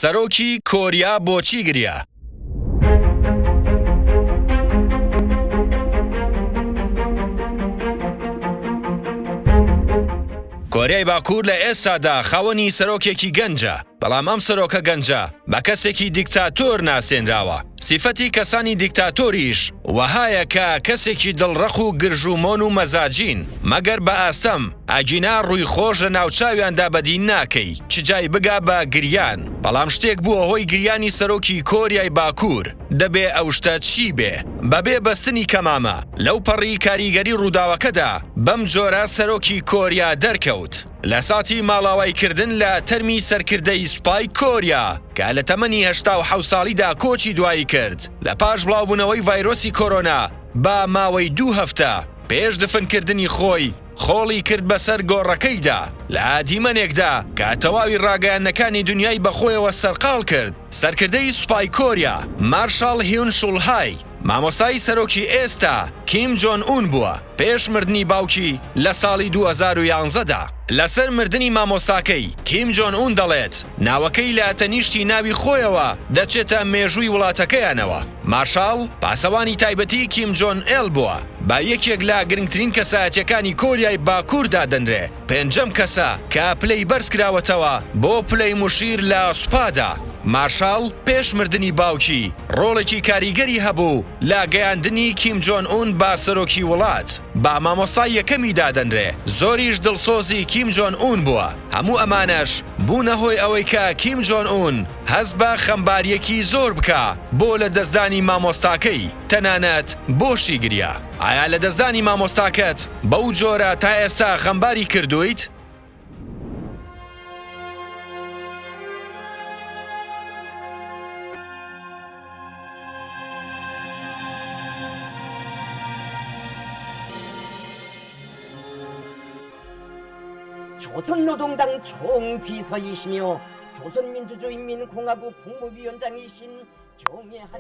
سەرۆکی کۆریا بۆچی گریا؟ کۆریای باکوور لە ئێستادا خاوەنی سەرۆکێکی گەنجە، بەڵام ئەم سەرۆکە گەنجە بە کەسێکی دیکتاتۆر ناسێنراوە. سیفەتی کەسانی دیکتاتۆریش وەهایە کە کەسێکی دڵڕەق و گرژومۆن و مەزاجین، مەگەر بە ئاستەم ئاگینا ڕووی خۆش لە ناوچاویاندا بەدی ناکەی، چ جای بگا بە گریان. بەڵام شتێک بووە هۆی گریانی سەرۆکی کۆریای باکوور، دەبێ ئەو شتە چی بێ؟ بەبێ بەستنی کەمامە لەو پەڕی کاریگەری ڕووداوەکەدا بەم جۆرە سەرۆکی کۆریا دەرکەوت لە ساتی ماڵاوایکردن لە تەرمی سەرکردەی سوپای کۆریا کە لە تەمەنی 87 ساڵیدا کۆچی دوایی کرد لە پاش بڵاوبوونەوەی ڤایرۆسی کۆرۆنا بە ماوەی 2 هەفتە پێش دفنکردنی خۆی خۆڵی کرد بەسەر گۆڕەکەیدا لە دیمەنێکدا کە تەواوی ڕاگەیاندنەکانی دنیای بەخۆیەوە سەرقاڵ کرد. سەرکردەی سوپای کۆریا مارشال هیون شوڵهای مامۆستای سەرۆکی ئێستا کیم جۆن ئون بووە پێش مردنی باوکی لە ساڵی 2011دا. لەسەر مردنی مامۆستاکەی کیم جۆن ئون دەڵێت ناوەکەی لە تەنیشتی ناوی خۆیەوە دەچێتە مێژووی وڵاتەکەیانەوە. مارشال پاسەوانی تایبەتی کیم جۆن ئێل بووە، با یەکێک لە گرنگترین کەسایەتیەکانی کۆریای باکووردا دەنرێ. پێنجەم کەسە کە پلەی بەرز کراوەتەوە بۆ پلەی موشیر لە سوپادا. مارشال پێش مردنی باوکی ڕۆڵێکی کاریگەری هەبوو لە گەیاندنی کیم جۆن ئون با سەرۆکی وڵات، با مامۆستای یەکەمی دادەنرێ. زۆریش دڵسۆزی کیم جۆن ئون بووە. هەموو ئەمانەش بوونە هۆی ئەوەی کە کیم جۆن ئون هەست بە خەمباریەکی زۆر بکە بۆ لە دەستدانی مامۆستاکەی، تەنانەت بۆشی گریا. ئایا لە دەستدانی مامۆستاکەت بەو جۆرە تا ئێستا خەمباری کردویت؟ 조선노동당 총비서이시며 조선민주주의인민공화국 국무위원장이신 경애한